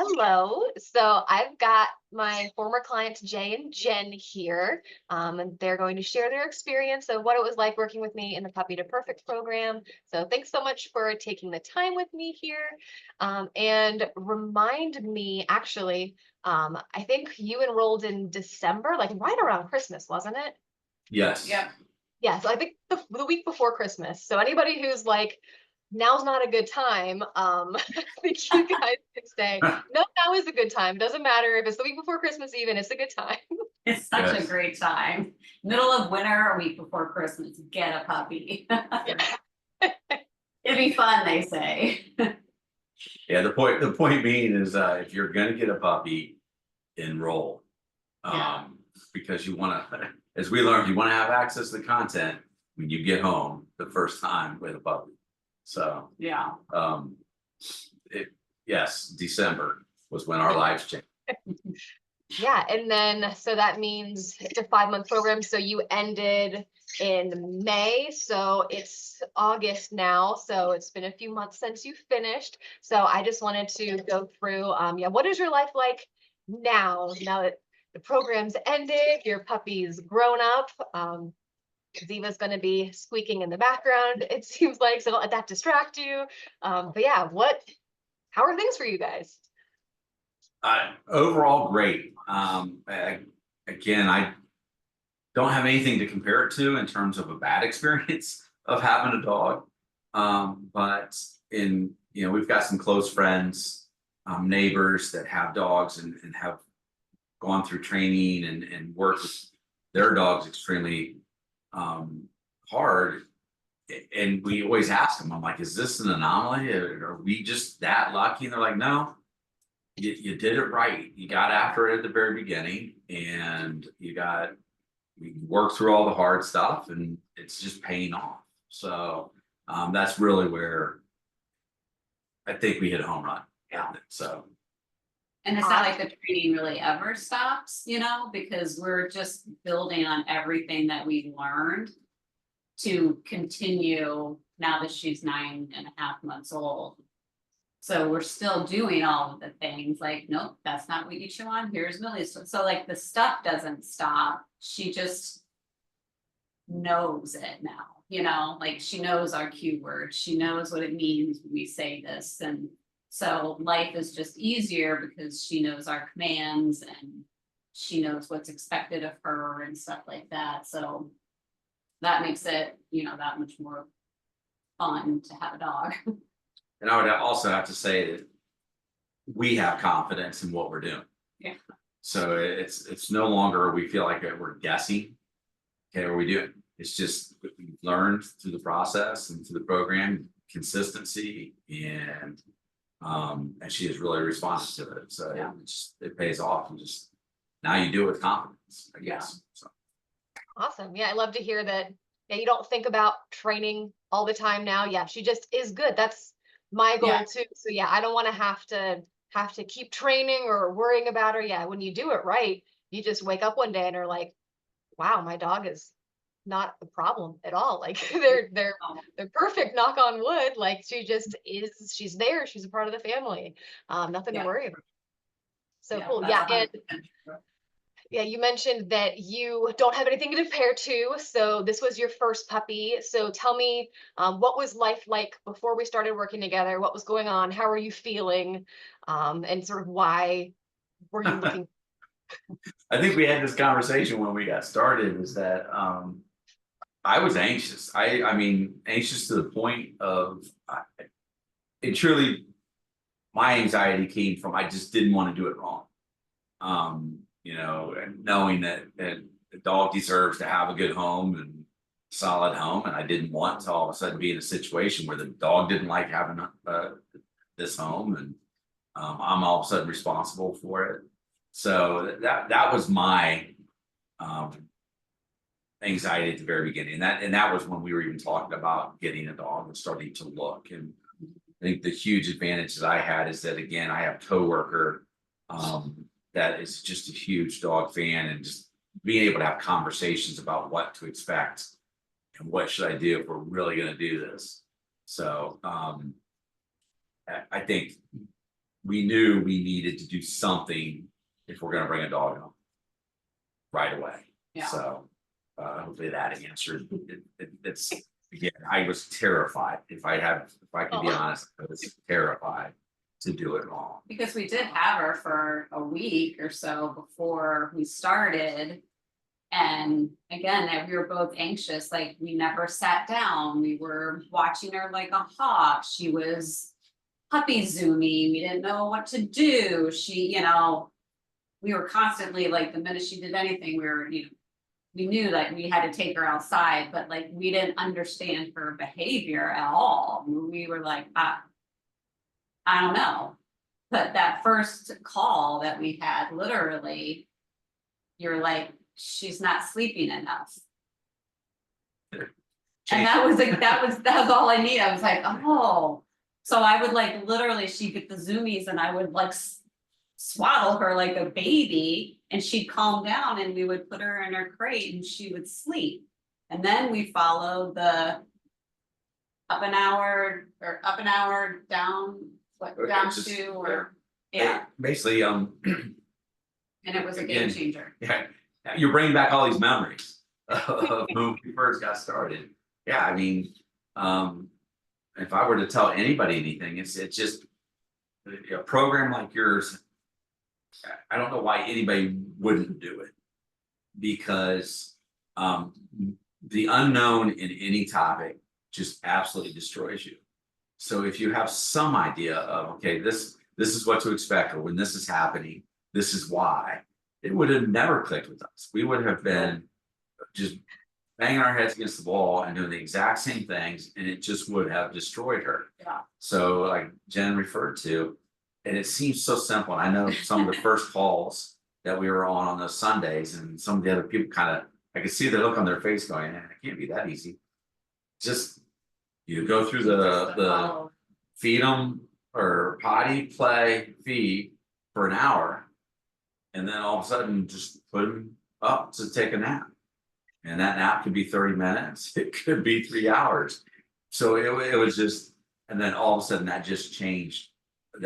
Hello. So I've got my former clients, Jay and Jen, here, and they're going to share their experience of what it was like working with me in the Puppy to Perfect program. So thanks so much for taking the time with me here. And remind me, actually, I think you enrolled in December, like right around Christmas, wasn't it? Yes. Yep. Yeah, so I think the week before Christmas. So anybody who's like, now's not a good time, I think you guys could say, no, now is a good time. Doesn't matter if it's the week before Christmas, even, it's a good time. It's such a Yes. great time. Middle of winter, a week before Christmas, get a puppy. It'd be fun, they say. Yeah. The point being is, if you're gonna get a puppy, enroll. Yeah. Because you want to, as we learned, you want to have access to the content when you get home the first time with a puppy. So, Yeah. it yes, December was when our lives changed. Yeah, and then so that means it's a 5-month program. So you ended in May, so it's August now. So it's been a few months since you finished. So I just wanted to go through, yeah, what is your life like now that the program's ended, your puppy's grown up? Ziva's going to be squeaking in the background, it seems like, so don't let that distract you. But yeah, how are things for you guys? Overall, great. Again, I don't have anything to compare it to in terms of a bad experience of having a dog. But we've got some close friends, neighbors that have dogs and have gone through training and worked with their dogs extremely hard. And we always ask them, I'm like, is this an anomaly? Are we just that lucky? And they're like, no, you did it right. You got after it at the very beginning and we worked through all the hard stuff and it's just paying off. So that's really where I think we hit a home run. Yeah. So And it's not like the training really ever stops, because we're just building on everything that we learned to continue now that she's 9.5 months old. So we're still doing all of the things like, nope, that's not what you chew on. Here's Millie's. So like the stuff doesn't stop. She just knows it now, like she knows our cue words. She knows what it means when we say this. And so life is just easier because she knows our commands and she knows what's expected of her and stuff like that. So that makes it, that much more fun to have a dog. and I would also have to say that we have confidence in what we're doing. Yeah. So it's no longer we feel like we're guessing. Okay, what are we doing? It's just we've learned through the process and through the program consistency and she has really responded to it. So Yeah. it pays off. And just now you do it with confidence, I guess. So Awesome. Yeah, I love to hear that. Yeah, you don't think about training all the time now. Yeah, she just is good. That's my goal Yeah. too. So yeah, I don't want to have to keep training or worrying about her. Yeah, when you do it right, you just wake up one day and are like, wow, my dog is not a problem at all. Like they're perfect, knock on wood. Like she just is, she's there, she's a part of the family. Nothing to Yeah. worry about. So Yeah, cool. that's Yeah. 100% And true. yeah, you mentioned that you don't have anything to compare to. So this was your first puppy. So tell me, what was life like before we started working together? What was going on? How are you feeling? And sort of why were you looking? I think we had this conversation when we got started. Is that I was anxious. I mean anxious to the point of it truly. My anxiety came from I just didn't want to do it wrong. And knowing that the dog deserves to have a good home and solid home, and I didn't want to all of a sudden be in a situation where the dog didn't like having this home, and I'm all of a sudden responsible for it. So that was my um, anxiety at the very beginning, and that was when we were even talking about getting a dog and starting to look. And I think the huge advantage that I had is that again I have a coworker that is just a huge dog fan, and just being able to have conversations about what to expect and what should I do if we're really going to do this. So I think we knew we needed to do something if we're gonna bring a dog home. Right away, Yeah. so, hopefully that answered, it's, again, I was terrified, if I could be Oh. honest, I was terrified to do it wrong. Because we did have her for a week or so before we started. And again, that we were both anxious, like we never sat down, we were watching her like a hawk, she was puppy zooming, we didn't know what to do, she, we were constantly like, the minute she did anything, we were, we knew that we had to take her outside, but like, we didn't understand her behavior at all. We were like, I don't know. But that first call that we had, literally, you're like, she's not sleeping enough. And that was like, that was all I needed. I was like, oh. So I would like literally, she'd get the zoomies and I would like swaddle her like a baby and she'd calm down and we would put her in her crate and she would sleep. And then we followed the up an hour down, down just- to, or, yeah, Basically, and it was a game Again, changer. yeah, you're bringing back all these memories of when we first got started. Yeah, I mean, if I were to tell anybody anything, it's just a program like yours. I don't know why anybody wouldn't do it, because the unknown in any topic just absolutely destroys you. So if you have some idea of, okay, this is what to expect, or when this is happening, this is why, it would have never clicked with us. We would have been just banging our heads against the wall and doing the exact same things, and it just would have destroyed her. Yeah. So like Jen referred to, and it seems so simple. And I know some of the first calls that we were on those Sundays, and some of the other people I could see the look on their face going, it can't be that easy. Just, you go through the feed them, or potty, play, feed for an hour. And then all of a sudden just put them up to take a nap. And that nap could be 30 minutes, it could be 3 hours. So it was just, and then all of a sudden that just changed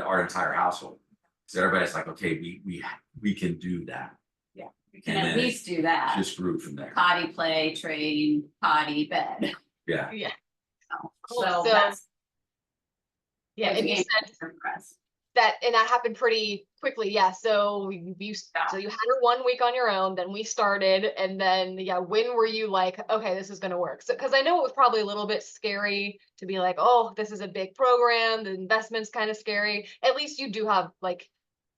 our entire household. So everybody's like, okay, we can do that. Yeah, we can And at then least do that. Just grew from there. Potty, play, train, potty, bed. Yeah. Yeah. So So, that's. Yeah, that's and you game said changer for us. that, and that happened pretty quickly. Yeah. So so you had her 1 week on your own, then we started, and then yeah, when were you like, okay, this is gonna work? So because I know it was probably a little bit scary to be like, oh, this is a big program, the investment's kind of scary. At least you do have like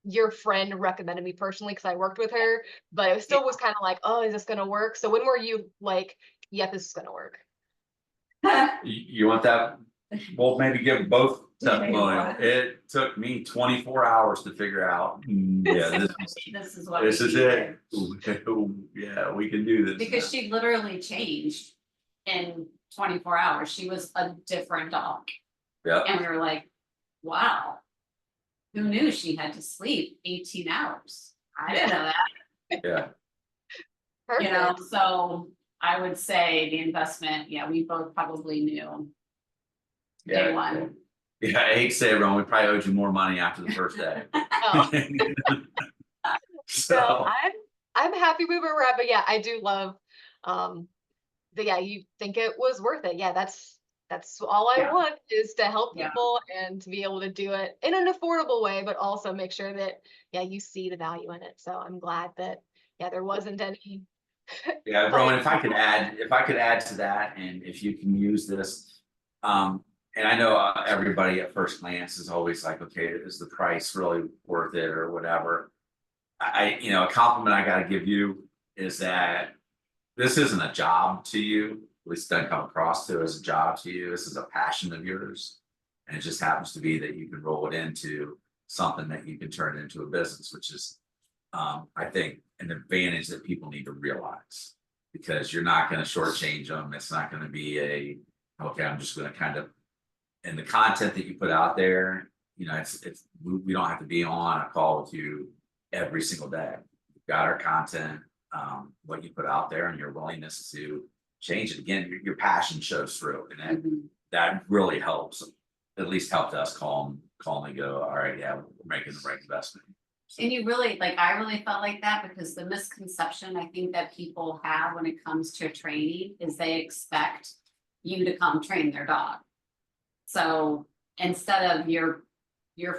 your friend recommended me personally because I worked with her, but it still was kind of like, oh, is this gonna work? So when were you like, yep, this is gonna work? You want that? Well, maybe give both testimonial. what? It took me 24 hours to figure out, yeah, This is what. this we is needed. it. Yeah, we can do this. Because she literally changed in 24 hours. She was a different dog. Yeah, And we were like, wow. Who knew she had to sleep 18 hours? I didn't know that, yeah. Perfect. so I would say the investment, yeah, we both probably knew. Day Yeah, one. yeah, I hate to say it wrong, we probably owed you more money after the first day. Oh. So So, I'm happy we were at, but yeah, I do love that yeah, you think it was worth it. Yeah, that's all I Yeah. want is to help Yeah. people and to be able to do it in an affordable way, but also make sure that yeah, you see the value in it. So I'm glad that yeah, there wasn't any. yeah, Rowan, if I could add to that, and if you can use this, and I know everybody at first glance is always like, okay, is the price really worth it or whatever? A compliment I gotta give you is that this isn't a job to you, at least it doesn't come across to as a job to you. This is a passion of yours. And it just happens to be that you can roll it into something that you can turn into a business, which is, I think, an advantage that people need to realize. Because you're not gonna shortchange them. It's not gonna be okay, I'm just gonna kind of, and the content that you put out there, we don't have to be on a call with you every single day. We've got our content, what you put out there, and your willingness to change it. Again, your passion shows through, and Mhm. that really helps at least helped us calmly go, all right, yeah, we're making the right investment. And you really, like, I really felt like that because the misconception I think that people have when it comes to training is they expect you to come train their dog. So instead of your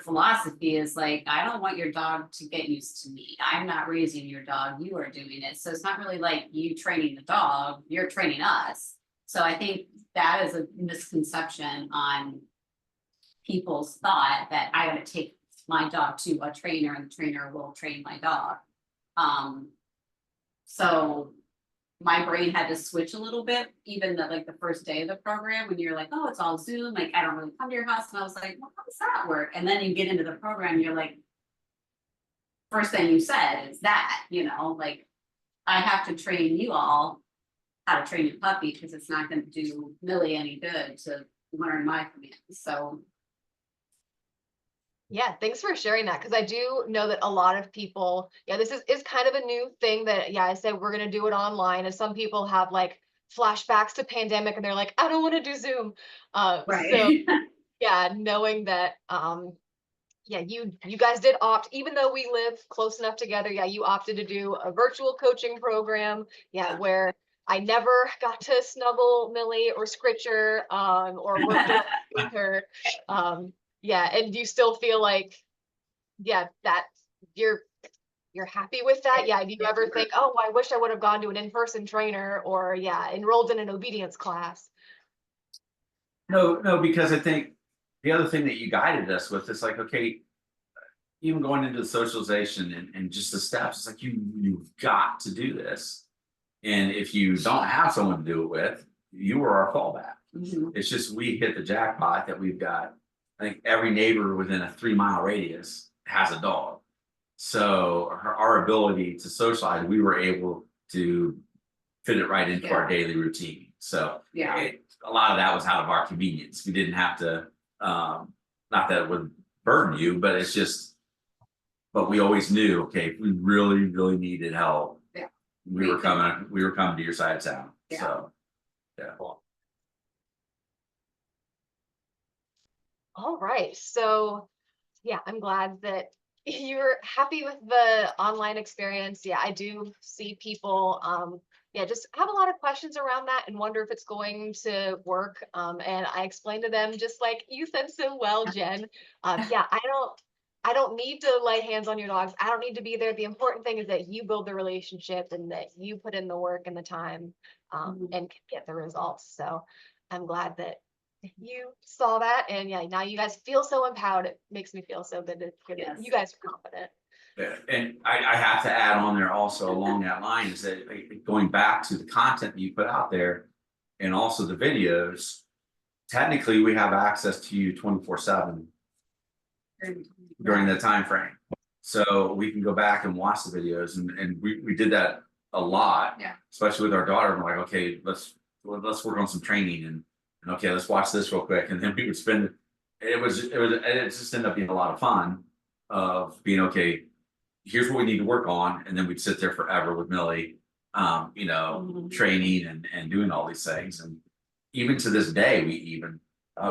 philosophy is like, I don't want your dog to get used to me. I'm not raising your dog, you are doing it. So it's not really like you training the dog, you're training us. So I think that is a misconception on people's thought that I gotta take my dog to a trainer and the trainer will train my dog. So my brain had to switch a little bit, even the first day of the program, when you're like, oh, it's all Zoom, like I don't really come to your house. And I was like, well, how does that work? And then you get into the program, you're like, first thing you said is that, like, I have to train you all how to train your puppy because it's not gonna do Millie any good to learn my commands. So Yeah, thanks for sharing that, because I do know that a lot of people, yeah, this is kind of a new thing that, yeah, I said we're gonna do it online, and some people have like flashbacks to pandemic and they're like, I don't want to do Zoom. So right. yeah, knowing that yeah, you guys did opt, even though we live close enough together, yeah, you opted to do a virtual coaching program, yeah, Yeah. where I never got to snuggle Millie or scritch her, or work directly with her. Yeah, and do you still feel like, yeah, that you're you're happy with that? Yeah, do you ever think, oh, I wish I would have gone to an in-person trainer, or yeah, enrolled in an obedience class? No, because I think the other thing that you guided us with is like, okay, even going into the socialization and just the steps, it's like you've got to do this. And if you don't have someone to do it with, you are our fallback. Mhm. It's just we hit the jackpot that we've got. I think every neighbor within a 3 mile radius has a dog. So our ability to socialize, we were able to fit it right into our daily routine. So Yeah. a lot of that was out of our convenience. We didn't have to, not that it would burden you, but it's just, but we always knew, okay, if we really needed help, Yeah. we were coming to your side of town. Yeah. So, yeah. All right, so yeah, I'm glad that you're happy with the online experience. Yeah, I do see people, yeah, just have a lot of questions around that and wonder if it's going to work. And I explained to them, just like you said so well, Jen. Yeah, I don't need to lay hands on your dogs. I don't need to be there. The important thing is that you build the relationship and that you put in the work and the time, Mhm. and can get the results. So I'm glad that you saw that, and yeah, now you guys feel so empowered. It makes me feel so good to hear that Yes. you guys are confident. Yeah, and I have to add on there also along that line is that like, going back to the content that you put out there and also the videos, technically we have access to you 24/7 during that time frame. So we can go back and watch the videos and we did that a lot. Yeah. Especially with our daughter. I'm like, okay, let's work on some training and okay, let's watch this real quick. And then we would spend it just ended up being a lot of fun of being okay, here's what we need to work on. And then we'd sit there forever with Millie, Mhm. training and doing all these things. And even to this day, we even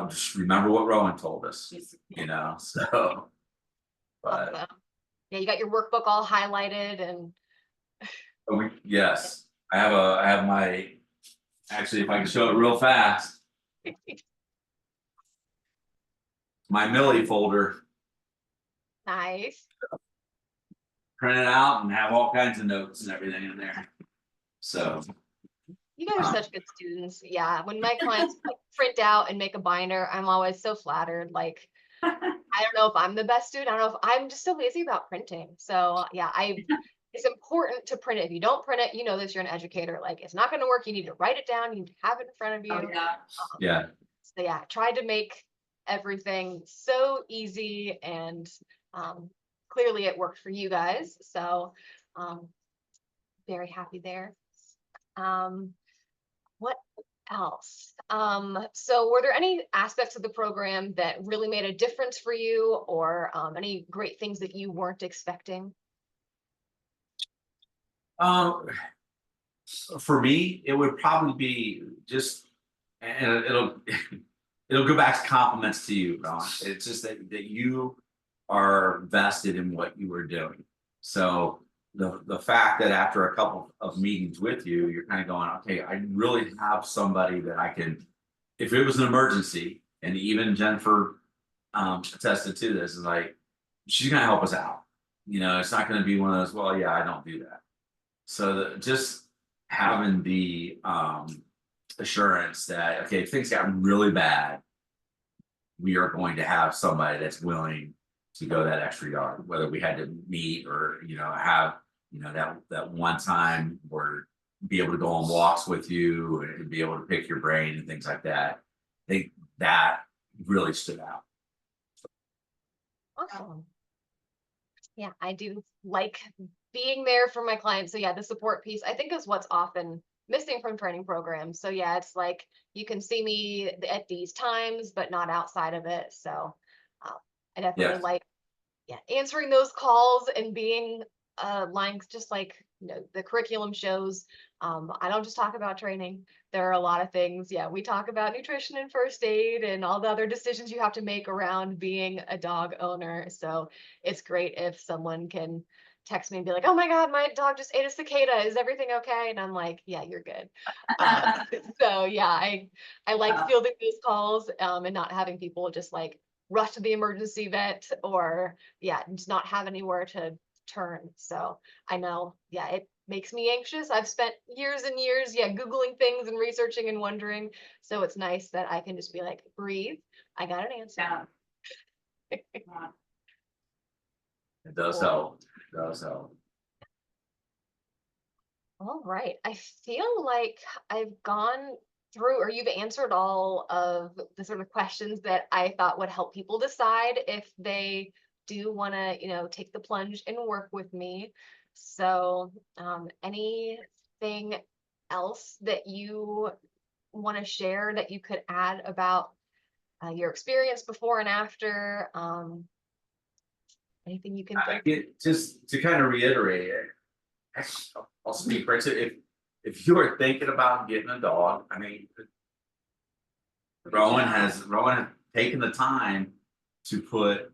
just remember what Rowan told us, so. But Awesome. Yeah, you got your workbook all highlighted and yes, I have my, actually, if I can show it real fast, my Millie folder nice. printed out and have all kinds of notes and everything in there. So, You guys are such good students. Yeah, when my clients like, print out and make a binder, I'm always so flattered. Like, I don't know if I'm the best student. I don't know if I'm just so lazy about printing. So yeah, it's important to print it. If you don't print it, you know this, you're an educator. Like, it's not going to work. You need to write it down. You need to have it in front of you. Oh, yeah. yeah, So yeah, tried to make everything so easy, and clearly it worked for you guys. So very happy there. Um, what else? So were there any aspects of the program that really made a difference for you, or any great things that you weren't expecting? um, for me, it would probably be just, and it'll it'll go back to compliments to you, Ron. It's just that you are vested in what you are doing. So the fact that after a couple of meetings with you, you're kind of going, okay, I really have somebody that I can, if it was an emergency, and even Jennifer attested to this, is like, she's gonna help us out. You know, it's not gonna be one of those, well, yeah, I don't do that. So just having the assurance that, okay, if things got really bad, we are going to have somebody that's willing to go that extra yard, whether we had to meet or, you know, have, you know, that one time or be able to go on walks with you and be able to pick your brain and things like that. I think that really stood out. Awesome. Yeah, I do like being there for my clients. So yeah, the support piece I think is what's often missing from training programs. So yeah, it's like you can see me at these times, but not outside of it. So I definitely Yes. like, yeah, answering those calls and being just like, you know, the curriculum shows. I don't just talk about training. There are a lot of things. Yeah, we talk about nutrition and first aid and all the other decisions you have to make around being a dog owner. So it's great if someone can text me and be like, oh my God, my dog just ate a cicada. Is everything okay? And I'm like, yeah, you're good. So yeah, I like fielding those calls and not having people just like rush to the emergency vet or yeah, just not have anywhere to turn. So I know, yeah, it makes me anxious. I've spent years and years, yeah, Googling things and researching and wondering. So it's nice that I can just be like, breathe. I got an answer. Yeah. It does Cool. help. It does help. All right. I feel like I've gone through, or you've answered all of the sort of questions that I thought would help people decide if they do want to, you know, take the plunge and work with me. So, anything else that you want to share that you could add about your experience before and after? Anything you can I think? get just to kind of reiterate it. I'll speak right to if you are thinking about getting a dog, I mean, Rowan has taken the time to put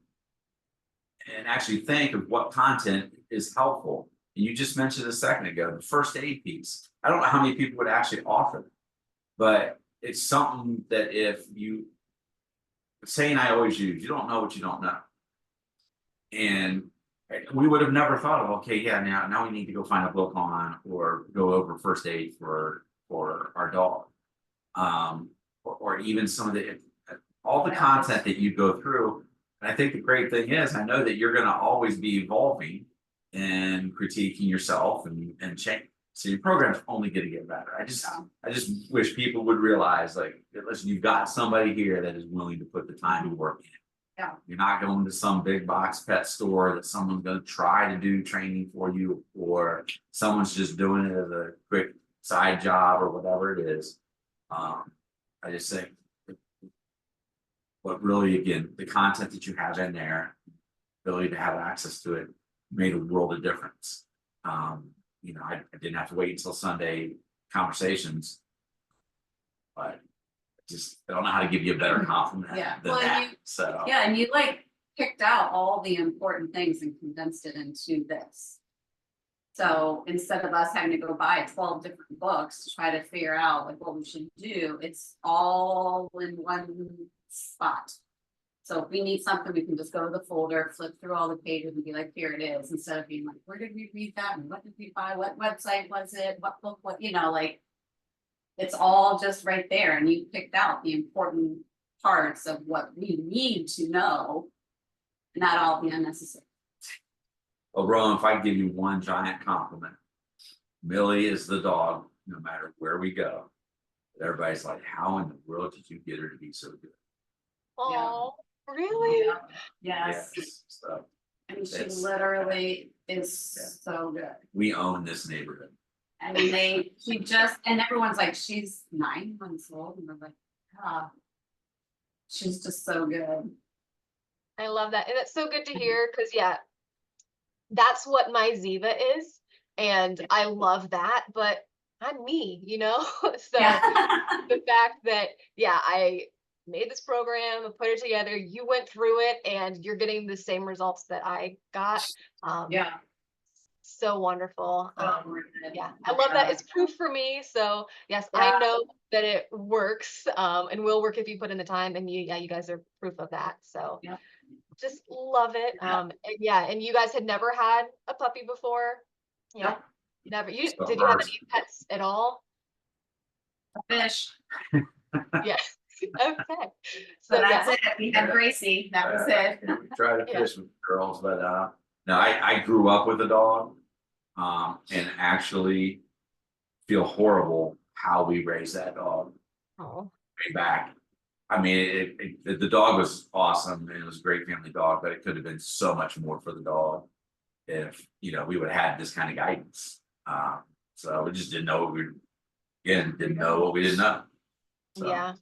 and actually think of what content is helpful. And you just mentioned a second ago, the first aid piece. I don't know how many people would actually offer, but it's something that if you saying I always use, you don't know what you don't know. And we would have never thought of, okay, yeah, now we need to go find a book on or go over first aid for our dog. Or even some of the all the content that you go through. And I think the great thing is I know that you're gonna always be evolving and critiquing yourself and change. So your program's only gonna get better. I just wish people would realize, like, listen, you've got somebody here that is willing to put the time and work in. Yeah. You're not going to some big box pet store that someone's going to try to do training for you, or someone's just doing it as a quick side job or whatever it is. I just think, but really, again, the content that you have in there, ability to have access to it, made a world of difference. You know, I didn't have to wait until Sunday conversations, but I don't know how to give you a better compliment Yeah. than Well, that. So Yeah, and you like picked out all the important things and condensed it into this. So instead of us having to go buy 12 different books to try to figure out like what we should do, it's all in one spot. So if we need something, we can just go to the folder, flip through all the pages and be like, here it is, instead of being like, where did we read that? And what did we buy? What website was it? What book, what, you know, like. It's all just right there, and you picked out the important parts of what we need to know, not all the unnecessary. well, Rowan, if I give you one giant compliment, Millie is the dog, no matter where we go. But everybody's like, how in the world did you get her to be so good? Oh, really? Yes, So I mean, she It's- literally is Yeah. so good. we own this neighborhood. I mean, and everyone's like, she's 9 months old, and we're like, ah, she's just so good. I love that. And it's so good to hear because, yeah, that's what my Ziva is. And I love that, but I'm me, you know? So Yeah. the fact that, yeah, I made this program and put it together. You went through it and you're getting the same results that I got. Yeah. So wonderful. Worth it. Yeah, I love that. It's proof for me. So yes, I Yeah. know that it works, and will work if you put in the time. And you guys are proof of that. So Yeah. just love it. And yeah, and you guys had never had a puppy before. Yeah, Nope. never. You So did you have hers. any pets at all? Fish. Yes. Okay. So So that's yeah, it. We had Gracie. That was it. We try to Yeah. fish with girls, but no, I grew up with a dog. And actually feel horrible how we raised that dog oh, way back. I mean, the dog was awesome and it was a great family dog, but it could have been so much more for the dog if, we would have had this kind of guidance. So we just didn't know what we, again, didn't know what we didn't know. So, yeah.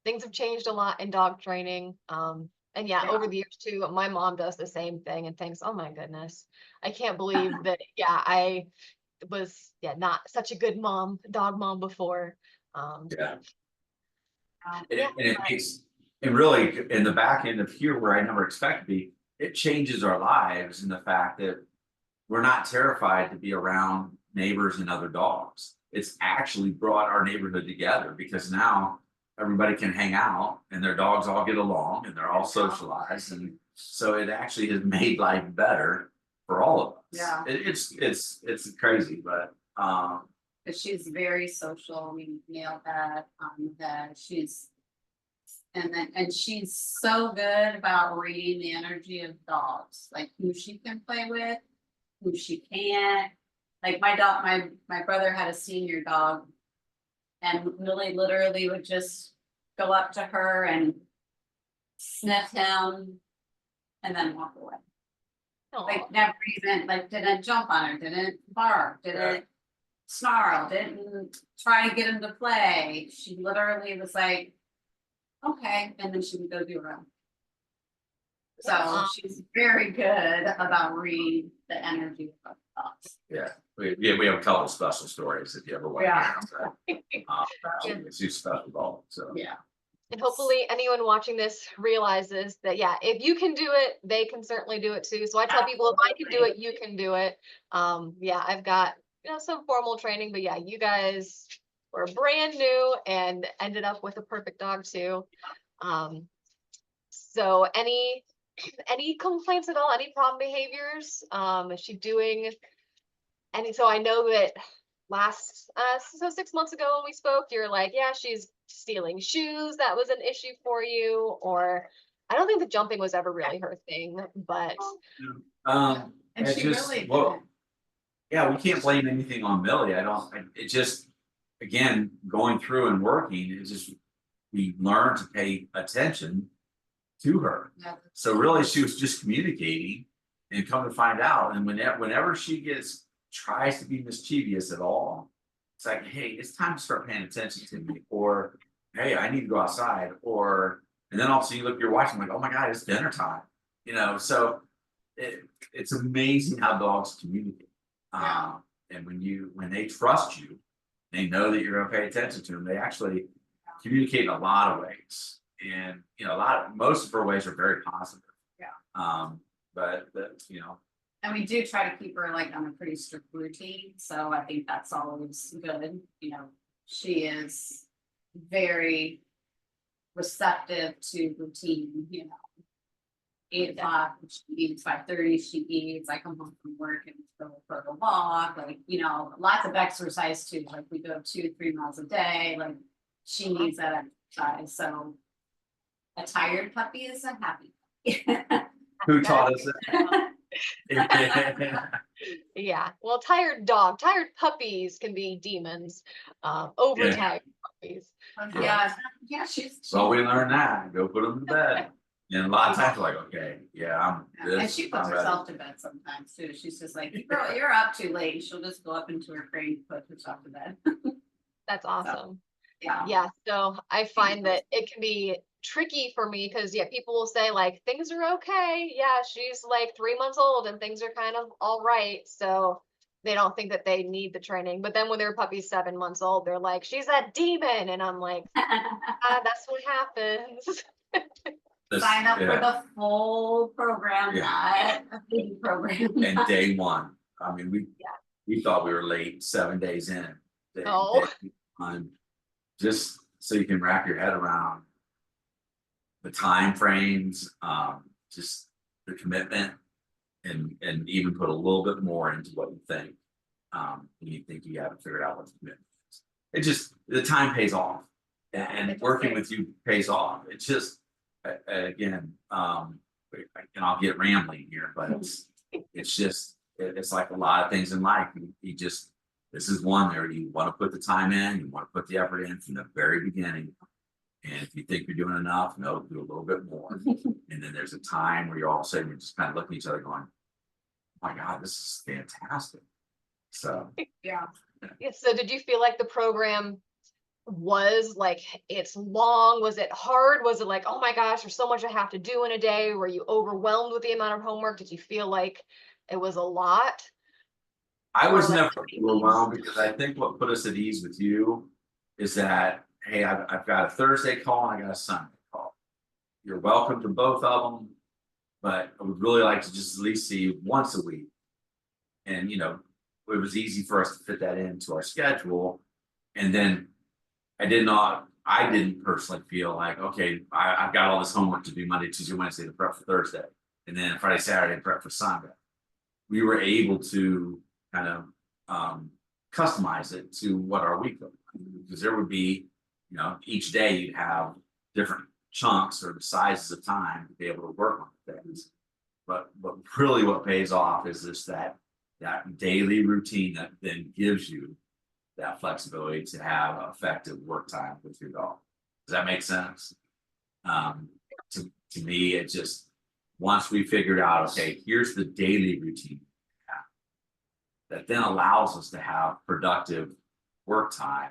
Things have changed a lot in dog training. And yeah, Yeah. over the years too, my mom does the same thing and thinks, oh my goodness, I can't believe that, yeah, I was, yeah, not such a good mom, dog mom before. yeah. And, Yeah, and it makes, and really in the back end of here where I never expect to be, it changes our lives in the fact that we're not terrified to be around neighbors and other dogs. It's actually brought our neighborhood together because now everybody can hang out and their dogs all get along and they're all socialized. And so it actually has made life better for all of us. Yeah. It's crazy, but But she's very social. We nailed that. That she's and she's so good about reading the energy of dogs, like who she can play with, who she can't. Like my dog, my brother had a senior dog, and Millie literally would just go up to her and sniff him, and then walk away. aw, Like never even like didn't jump on her, didn't bark, didn't snarl, didn't try to get him to play. She literally was like, okay, and then she would go do her own. So Aw. she's very good about reading the energy of thoughts. yeah, we have a couple special stories if you ever want Yeah. to hear them. It's a special dog, so. Yeah. and hopefully anyone watching this realizes that, yeah, if you can do it, they can certainly do it too. So I tell people, if I can do it, you can do it. Yeah, I've got, some formal training, but yeah, you guys were brand new and ended up with a perfect dog too. So any complaints at all? Any problem behaviors? Is she doing any? So I know that so 6 months ago when we spoke, you're like, yeah, she's stealing shoes. That was an issue for you, or I don't think the jumping was ever really her thing, but And it's she just, really well, didn't. yeah, we can't blame anything on Millie. It just, again, going through and working, it's just, we learned to pay attention to her. Yeah. So really, she was just communicating and come to find out, and whenever she tries to be mischievous at all, it's like, hey, it's time to start paying attention to me, or hey, I need to go outside, and then all of a sudden you look at your watch and like, oh my God, it's dinner time. So it's amazing how dogs communicate. Yeah. And when they trust you, they know that you're gonna pay attention to them, they actually communicate in a lot of ways. And most of her ways are very positive. Yeah. But And we do try to keep her like on a pretty strict routine, so I think that's always good. She is very receptive to routine, 8 o'clock, she eats, 5:30, she eats, I come home from work and go for a walk, like, lots of exercise too, like we go 2-3 miles a day, like she needs that exercise, so a tired puppy is a happy puppy. who taught us that? yeah, well, tired puppies can be demons, overtired puppies. Yeah, she's. So we learned that. Go put them to bed. And a lot of times, like, okay, yeah, And she puts herself to bed sometimes too. She's just like, you're up too late. She'll just go up into her crate and put herself to bed. That's awesome. Yeah. Yeah, so I find that it can be tricky for me because people will say like things are okay. Yeah, she's like 3 months old and things are kind of all right. So they don't think that they need the training. But then when their puppy's 7 months old, they're like, she's that demon. And I'm like, that's what happens. Sign up for Yeah. the full program, Yeah. not a baby program. And day one, I mean, Yeah. we thought we were late 7 days in. Oh. Day one, just so you can wrap your head around the time frames, just the commitment, and even put a little bit more into what you think. When you think you haven't figured out what the commitment is. It just, the time pays off. And It working does. with you pays off. It's just, again, and I'll get rambling here, but it's just, it's like a lot of things in life. You just, this is one where you want to put the time in, you want to put the effort in from the very beginning. And if you think you're doing enough, no, do a little bit more. And then there's a time where you're all of a sudden, you're just kind of looking at each other going, oh my God, this is fantastic. So, Yeah. Yeah, so did you feel like the program was like, it's long? Was it hard? Was it like, oh my gosh, there's so much I have to do in a day? Were you overwhelmed with the amount of homework? Did you feel like it was a lot? I was Or like, never overwhelmed because I think what put us at ease with you is that, hey, I've got a Thursday call and I got a Sunday call. You're welcome to both of them, but I would really like to just at least see you once a week. And, it was easy for us to fit that into our schedule. And then I didn't personally feel like, okay, I've got all this homework to do Monday, Tuesday, Wednesday to prep for Thursday. And then Friday, Saturday, prep for Sunday. We were able to kind of customize it to what our week looked like. Because there would be, each day you'd have different chunks or sizes of time to be able to work on things. But really what pays off is just that daily routine that then gives you that flexibility to have effective work time with your dog. Does that make sense? To me, it just, once we figured out, okay, here's the daily routine that then allows us to have productive work time.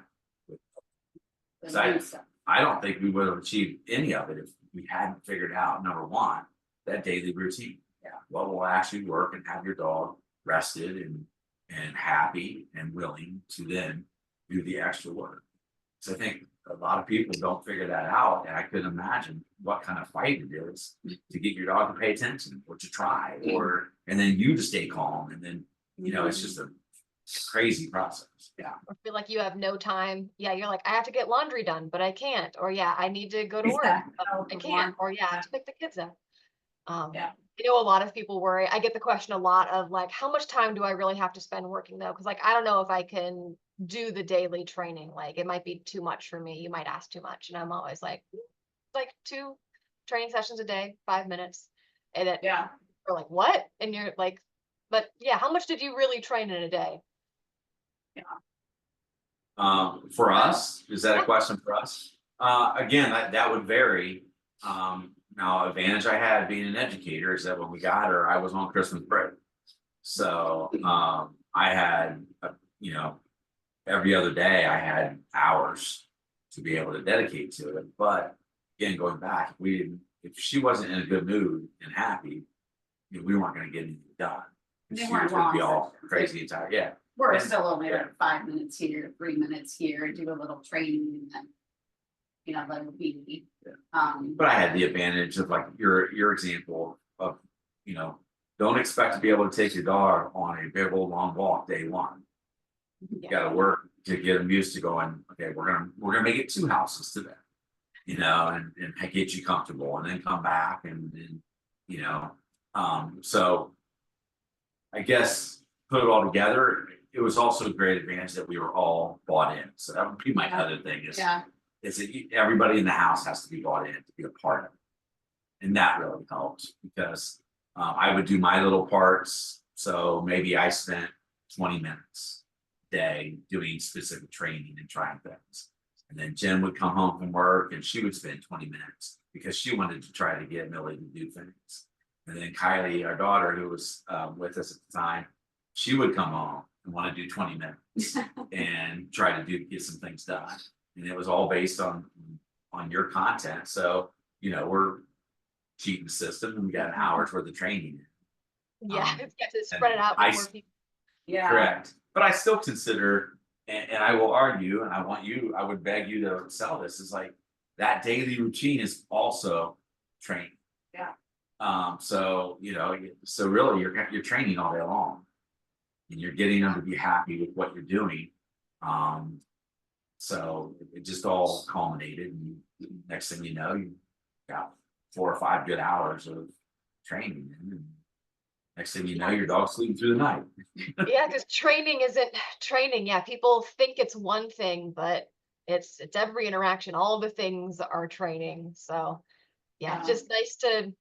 I don't think we would have achieved any of it if we hadn't figured out, number one, that daily routine. Yeah, what will actually work and have your dog rested and happy and willing to then do the extra work. So I think a lot of people don't figure that out, and I couldn't imagine what kind of fight it is to get your dog to pay attention or to try, and then you to stay calm, and then it's just a crazy process. Yeah. or feel like you have no time? Yeah, you're like, I have to get laundry done, but I can't. Or yeah, I need to go to work, but I can't. Or yeah, I have to pick the kids up. Yeah. A lot of people worry. I get the question a lot of like, how much time do I really have to spend working though? Because like, I don't know if I can do the daily training. Like, it might be too much for me. You might ask too much, and I'm always like 2 training sessions a day, 5 minutes, and then Yeah. you're like, what? And you're like, but yeah, how much did you really train in a day? For us, is that a question for us? Again, that would vary. Now, advantage I had being an educator is that when we got her, I was on Christmas break. So I had, every other day I had hours to be able to dedicate to it. But again, going back, if she wasn't in a good mood and happy, we weren't going to get anything done. They She weren't was going to be long all sessions. crazy entire, yeah. We're still only like 5 minutes here, 3 minutes here, do a little training and then, let it be. But I had the advantage of like your example of, don't expect to be able to take your dog on a big old long walk day one. You gotta work to get them used to going, okay, we're gonna make it 2 houses today. And get you comfortable and then come back and so I guess put it all together, it was also a great advantage that we were all bought in. So that would be my other thing is that everybody in the house has to be bought in to be a part of it. And that really helped because I would do my little parts. So maybe I spent 20 minutes a day doing specific training and trying things. And then Jen would come home from work and she would spend 20 minutes because she wanted to try to get Millie to do things. And then Kylie, our daughter, who was with us at the time, she would come home and want to do 20 minutes and try to get some things done. And it was all based on your content. So, we're cheating the system and we got an hour's worth of training. Yeah, it's got to spread it out. Yeah. correct. But I still consider, and I will argue, and I would beg you to sell this, is like, that daily routine is also training. Yeah. So, so really, you're training all day long. And you're getting them to be happy with what you're doing. So it just all culminated, and next thing you know, you got 4 or 5 good hours of training. And next thing you know, your dog's sleeping through the night. Yeah, because training isn't training. Yeah, people think it's one thing, but it's every interaction. All the things are training. So yeah, Yeah. just nice to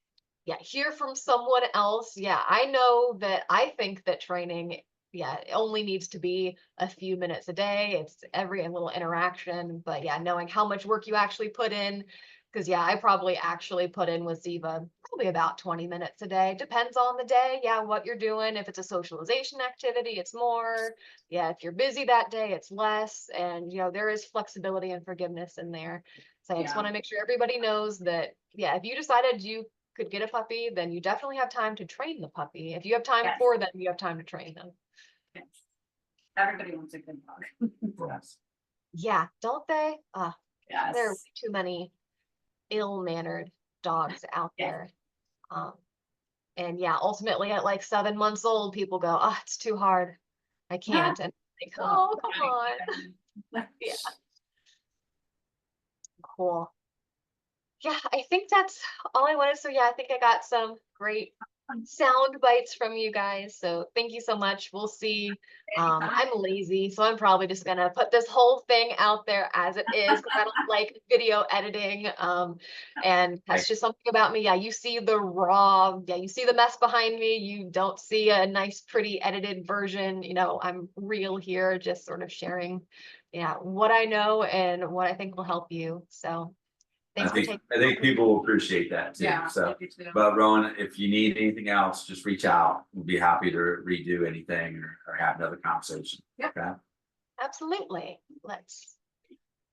hear from someone else. Yeah, I know that I think that training, it only needs to be a few minutes a day. It's every little interaction, but yeah, knowing how much work you actually put in. Because I probably actually put in with Ziva probably about 20 minutes a day. Depends on the day. Yeah, what you're doing. If it's a socialization activity, it's more. Yeah, if you're busy that day, it's less. And there is flexibility and forgiveness in there. So I just Yeah. want to make sure everybody knows that, if you decided you could get a puppy, then you definitely have time to train the puppy. If you have time Yes. for them, you have time to train them. Yes. Everybody wants a good dog. Yes. Yeah, don't they? There are way Yes. too many ill-mannered dogs out Yes. there. And ultimately at like 7 months old, people go, it's too hard. I can't. And like, oh, come on. Yeah, cool. Yeah, I think that's all I wanted. So I think I got some great sound bites from you guys. So thank you so much. We'll see. I'm lazy, so I'm probably just gonna put this whole thing out there as it is because I don't like video editing. And that's just something about me. Yeah, you see the raw, you see the mess behind me. You don't see a nice, pretty edited version. I'm real here, just sort of sharing, what I know and what I think will help you. So thanks for taking. I think people will appreciate that too. Yeah. So, me too. but Rowan, if you need anything else, just reach out. We'll be happy to redo anything or have another conversation. Yep. Okay. Absolutely. Let's